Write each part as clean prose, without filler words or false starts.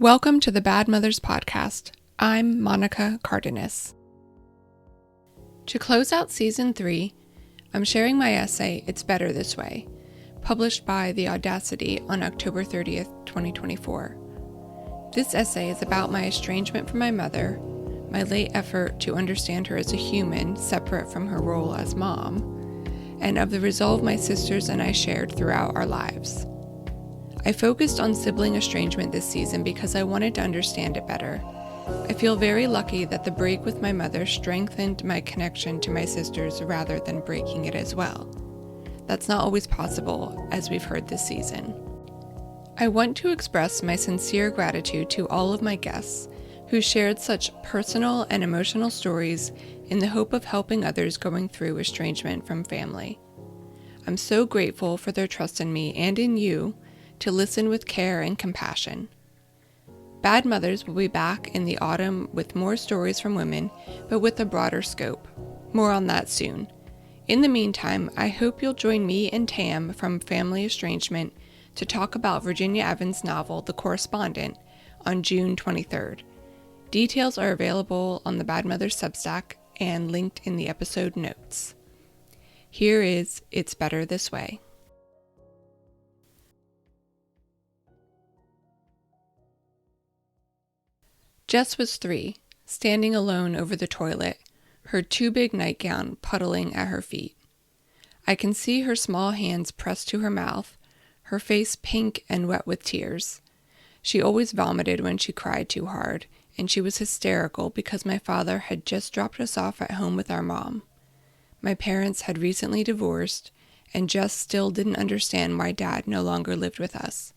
Welcome to the Bad Mothers Podcast. I'm Monica Cardenas. To close out Season 3, I'm sharing my essay, It's Better This Way, published by The Audacity on October 30th, 2024. This essay is about my estrangement from my mother, my late effort to understand her as a human separate from her role as mom, and of the resolve my sisters and I shared throughout our lives. I focused on sibling estrangement this season because I wanted to understand it better. I feel very lucky that the break with my mother strengthened my connection to my sisters rather than breaking it as well. That's not always possible, as we've heard this season. I want to express my sincere gratitude to all of my guests who shared such personal and emotional stories in the hope of helping others going through estrangement from family. I'm so grateful for their trust in me and in you to listen with care and compassion. Bad Mothers will be back in the autumn with more stories from women, but with a broader scope. More on that soon. In the meantime, I hope you'll join me and Tam from Family Estrangement to talk about Virginia Evans' novel, The Correspondent, on June 23rd. Details are available on the Bad Mothers Substack and linked in the episode notes. Here is It's Better This Way. Jess was 3, standing alone over the toilet, her too big nightgown puddling at her feet. I can see her small hands pressed to her mouth, her face pink and wet with tears. She always vomited when she cried too hard, and she was hysterical because my father had just dropped us off at home with our mom. My parents had recently divorced, and Jess still didn't understand why Dad no longer lived with us.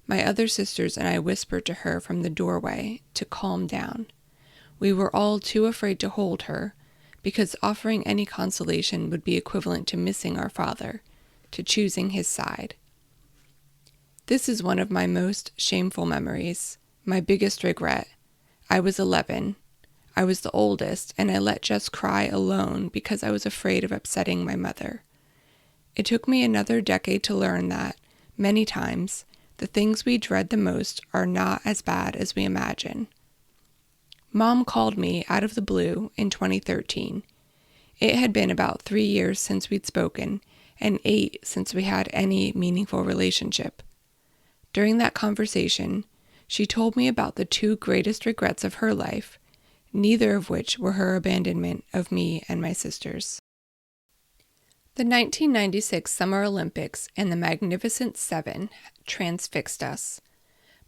My other sisters and I whispered to her from the doorway to calm down. We were all too afraid to hold her, because offering any consolation would be equivalent to missing our father, to choosing his side. This is one of my most shameful memories, my biggest regret. I was 11. I was the oldest, and I let Jess cry alone because I was afraid of upsetting my mother. It took me another decade to learn that, many times, the things we dread the most are not as bad as we imagine. Mom called me out of the blue in 2013. It had been about 3 years since we'd spoken, and 8 since we had any meaningful relationship. During that conversation, she told me about the 2 greatest regrets of her life, neither of which were her abandonment of me and my sisters. The 1996 Summer Olympics and the Magnificent Seven transfixed us.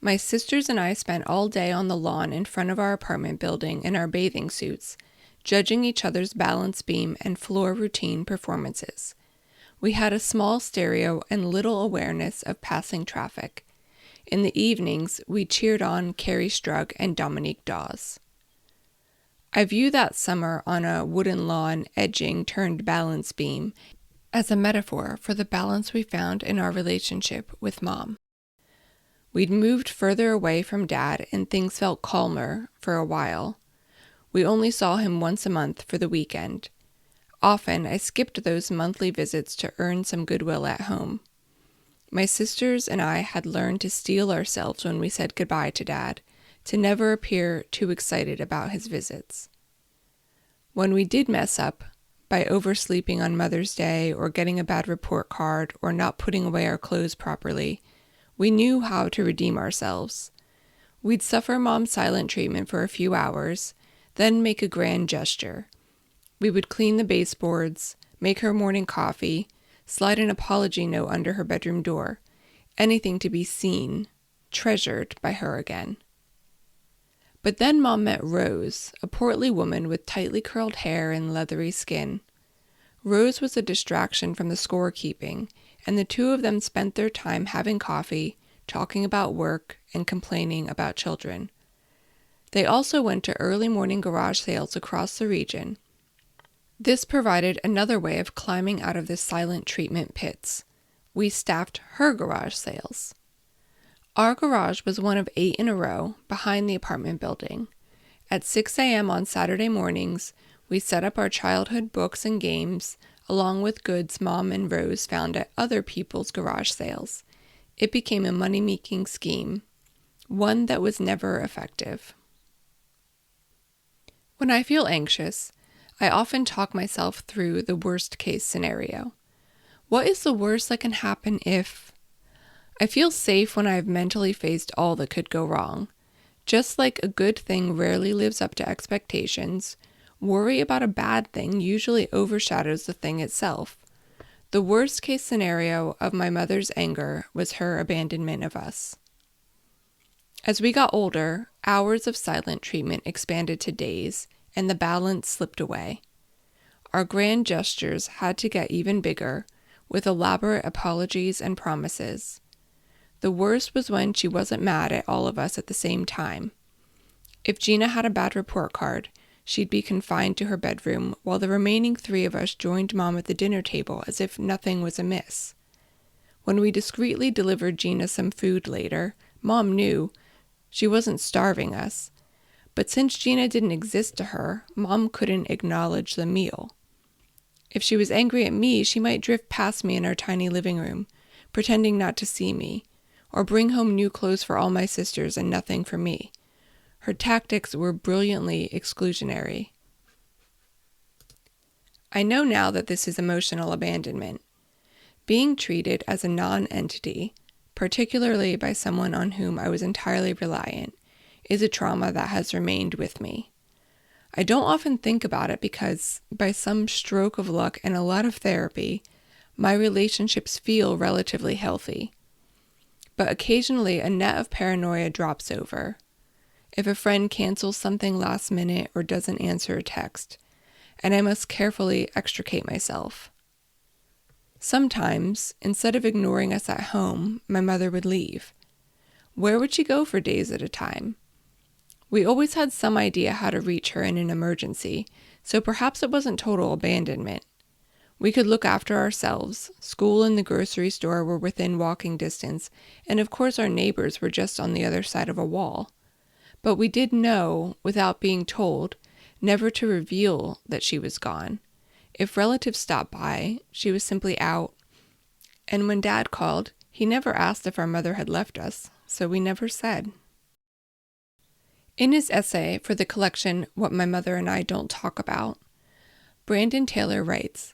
My sisters and I spent all day on the lawn in front of our apartment building in our bathing suits, judging each other's balance beam and floor routine performances. We had a small stereo and little awareness of passing traffic. In the evenings, we cheered on Carrie Strug and Dominique Dawes. I view that summer on a wooden lawn edging turned balance beam as a metaphor for the balance we found in our relationship with Mom. We'd moved further away from Dad and things felt calmer for a while. We only saw him once a month for the weekend. Often I skipped those monthly visits to earn some goodwill at home. My sisters and I had learned to steel ourselves when we said goodbye to Dad, to never appear too excited about his visits. When we did mess up, by oversleeping on Mother's Day or getting a bad report card or not putting away our clothes properly, we knew how to redeem ourselves. We'd suffer Mom's silent treatment for a few hours, then make a grand gesture. We would clean the baseboards, make her morning coffee, slide an apology note under her bedroom door, anything to be seen, treasured by her again. But then Mom met Rose, a portly woman with tightly curled hair and leathery skin. Rose was a distraction from the scorekeeping, and the 2 of them spent their time having coffee, talking about work, and complaining about children. They also went to early morning garage sales across the region. This provided another way of climbing out of the silent treatment pits. We staffed her garage sales. Our garage was one of 8 in a row behind the apartment building. At 6 a.m. on Saturday mornings, we set up our childhood books and games, along with goods Mom and Rose found at other people's garage sales. It became a money-making scheme. one that was never effective. When I feel anxious, I often talk myself through the worst case scenario. What is the worst that can happen if... I feel safe when I have mentally faced all that could go wrong. Just like a good thing rarely lives up to expectations, worry about a bad thing usually overshadows the thing itself. The worst case scenario of my mother's anger was her abandonment of us. As we got older, hours of silent treatment expanded to days, and the balance slipped away. Our grand gestures had to get even bigger, with elaborate apologies and promises. The worst was when she wasn't mad at all of us at the same time. If Gina had a bad report card, she'd be confined to her bedroom while the remaining 3 of us joined Mom at the dinner table as if nothing was amiss. When we discreetly delivered Gina some food later, Mom knew she wasn't starving us. But since Gina didn't exist to her, Mom couldn't acknowledge the meal. If she was angry at me, she might drift past me in our tiny living room, pretending not to see me, or bring home new clothes for all my sisters and nothing for me. Her tactics were brilliantly exclusionary. I know now that this is emotional abandonment. Being treated as a non-entity, particularly by someone on whom I was entirely reliant, is a trauma that has remained with me. I don't often think about it because, by some stroke of luck and a lot of therapy, my relationships feel relatively healthy. But occasionally a net of paranoia drops over. If a friend cancels something last minute or doesn't answer a text, and I must carefully extricate myself. Sometimes, instead of ignoring us at home, my mother would leave. Where would she go for days at a time? We always had some idea how to reach her in an emergency, so perhaps it wasn't total abandonment. We could look after ourselves. School and the grocery store were within walking distance, and of course our neighbors were just on the other side of a wall. But we did know, without being told, never to reveal that she was gone. If relatives stopped by, she was simply out. And when Dad called, he never asked if our mother had left us, so we never said. In his essay for the collection What My Mother and I Don't Talk About, Brandon Taylor writes,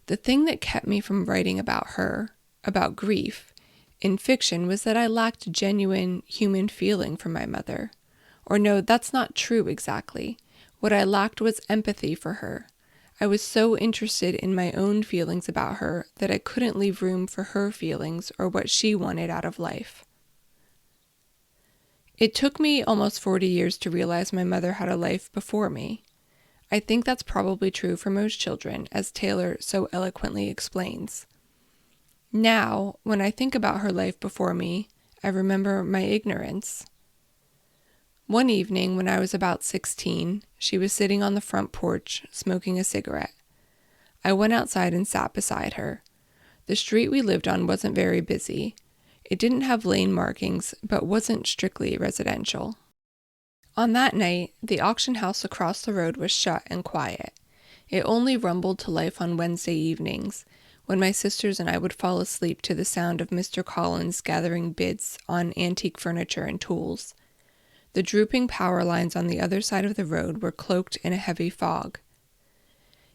"The thing that kept me from writing about her, about grief, in fiction was that I lacked genuine human feeling for my mother. Or no, that's not true exactly. What I lacked was empathy for her. I was so interested in my own feelings about her that I couldn't leave room for her feelings or what she wanted out of life." It took me almost 40 years to realize my mother had a life before me. I think that's probably true for most children, as Taylor so eloquently explains. Now, when I think about her life before me, I remember my ignorance. One evening when I was about 16, she was sitting on the front porch, smoking a cigarette. I went outside and sat beside her. The street we lived on wasn't very busy. It didn't have lane markings, but wasn't strictly residential. On that night, the auction house across the road was shut and quiet. It only rumbled to life on Wednesday evenings, when my sisters and I would fall asleep to the sound of Mr. Collins gathering bids on antique furniture and tools. The drooping power lines on the other side of the road were cloaked in a heavy fog.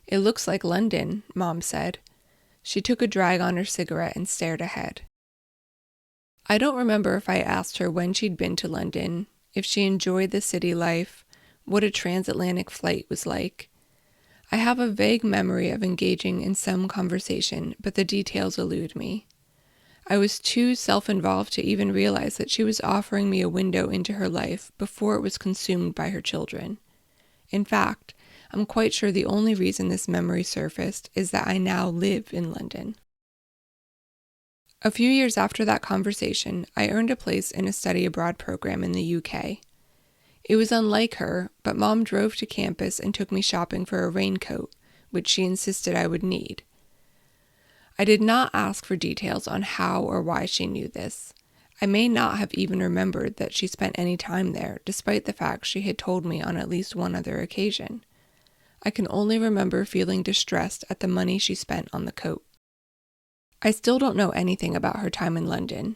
"It looks like London," Mom said. She took a drag on her cigarette and stared ahead. I don't remember if I asked her when she'd been to London, if she enjoyed the city life, what a transatlantic flight was like. I have a vague memory of engaging in some conversation, but the details elude me. I was too self-involved to even realize that she was offering me a window into her life before it was consumed by her children. In fact, I'm quite sure the only reason this memory surfaced is that I now live in London. A few years after that conversation, I earned a place in a study abroad program in the UK. It was unlike her, but Mom drove to campus and took me shopping for a raincoat, which she insisted I would need. I did not ask for details on how or why she knew this. I may not have even remembered that she spent any time there, despite the fact she had told me on at least one other occasion. I can only remember feeling distressed at the money she spent on the coat. I still don't know anything about her time in London.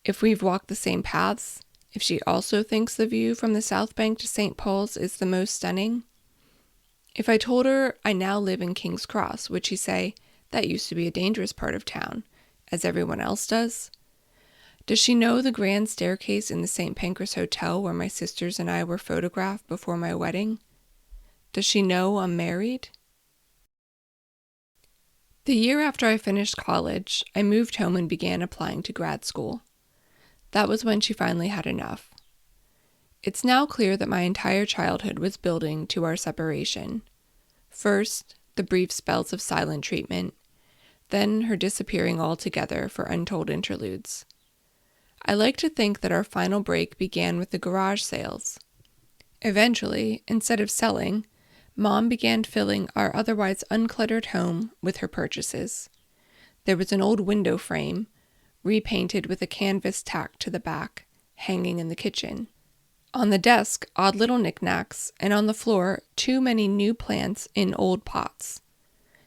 If we've walked the same paths, if she also thinks the view from the South Bank to St. Paul's is the most stunning? If I told her I now live in King's Cross, would she say, that used to be a dangerous part of town, as everyone else does? Does she know the grand staircase in the St. Pancras Hotel where my sisters and I were photographed before my wedding? Does she know I'm married? The year after I finished college, I moved home and began applying to grad school. That was when she finally had enough. It's now clear that my entire childhood was building to our separation. First, the brief spells of silent treatment, then her disappearing altogether for untold interludes. I like to think that our final break began with the garage sales. Eventually, instead of selling, Mom began filling our otherwise uncluttered home with her purchases. There was an old window frame, repainted with a canvas tacked to the back, hanging in the kitchen. On the desk, odd little knickknacks, and on the floor, too many new plants in old pots.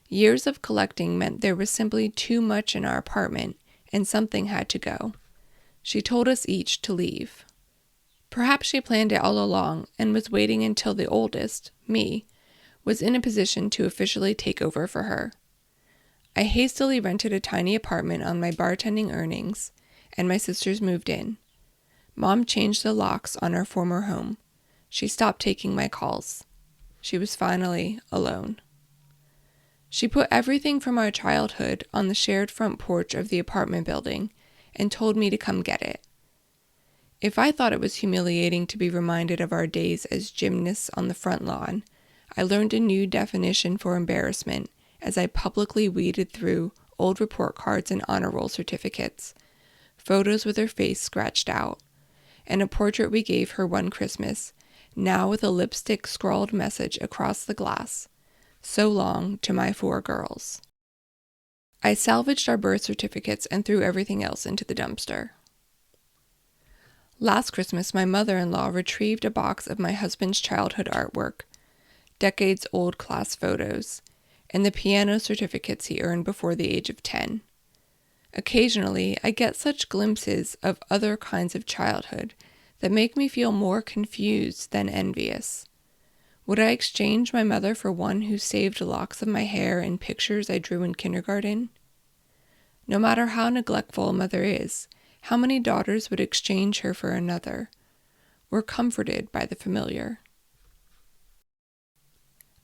Years of collecting meant there was simply too much in our apartment, and something had to go. She told us each to leave. Perhaps she planned it all along and was waiting until the oldest, me, was in a position to officially take over for her. I hastily rented a tiny apartment on my bartending earnings, and my sisters moved in. Mom changed the locks on our former home. She stopped taking my calls. She was finally alone. She put everything from our childhood on the shared front porch of the apartment building and told me to come get it. If I thought it was humiliating to be reminded of our days as gymnasts on the front lawn, I learned a new definition for embarrassment as I publicly weeded through old report cards and honor roll certificates, photos with her face scratched out, and a portrait we gave her one Christmas, now with a lipstick scrawled message across the glass, "So long to my 4 girls." I salvaged our birth certificates and threw everything else into the dumpster. Last Christmas, my mother-in-law retrieved a box of my husband's childhood artwork, decades-old class photos, and the piano certificates he earned before the age of 10. Occasionally, I get such glimpses of other kinds of childhood that make me feel more confused than envious. Would I exchange my mother for one who saved locks of my hair in pictures I drew in kindergarten? No matter how neglectful a mother is, how many daughters would exchange her for another? We're comforted by the familiar.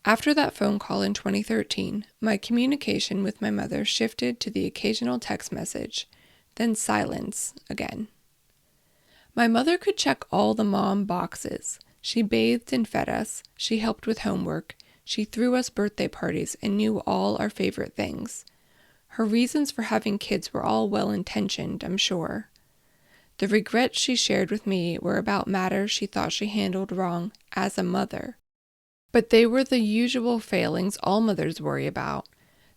After that phone call in 2013, my communication with my mother shifted to the occasional text message, then silence again. My mother could check all the mom boxes. She bathed and fed us, she helped with homework, she threw us birthday parties and knew all our favorite things. Her reasons for having kids were all well-intentioned, I'm sure. The regrets she shared with me were about matters she thought she handled wrong as a mother. But they were the usual failings all mothers worry about,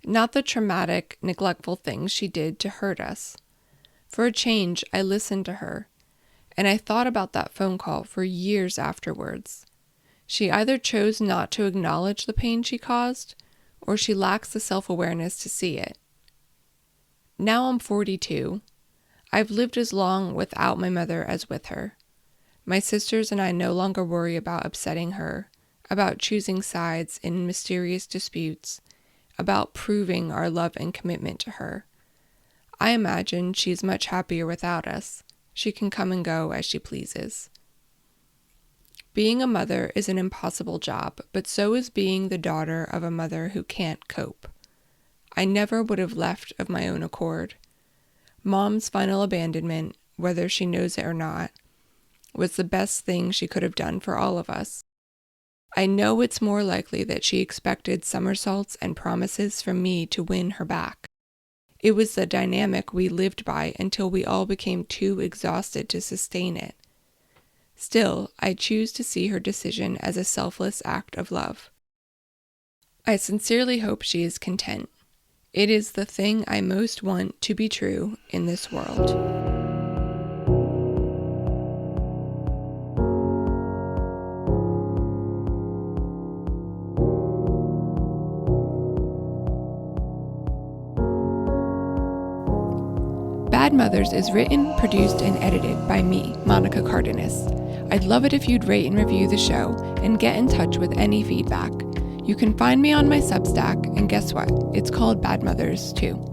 not the traumatic, neglectful things she did to hurt us. For a change, I listened to her, and I thought about that phone call for years afterwards. She either chose not to acknowledge the pain she caused, or she lacks the self-awareness to see it. Now I'm 42. I've lived as long without my mother as with her. My sisters and I no longer worry about upsetting her, about choosing sides in mysterious disputes, about proving our love and commitment to her. I imagine she's much happier without us. She can come and go as she pleases. Being a mother is an impossible job, but so is being the daughter of a mother who can't cope. I never would have left of my own accord. Mom's final abandonment, whether she knows it or not, was the best thing she could have done for all of us. I know it's more likely that she expected somersaults and promises from me to win her back. It was the dynamic we lived by until we all became too exhausted to sustain it. Still, I choose to see her decision as a selfless act of love. I sincerely hope she is content. It is the thing I most want to be true in this world. Bad Mothers is written, produced, and edited by me, Monica Cardenas. I'd love it if you'd rate and review the show and get in touch with any feedback. You can find me on my Substack, and guess what? It's called Bad Mothers too.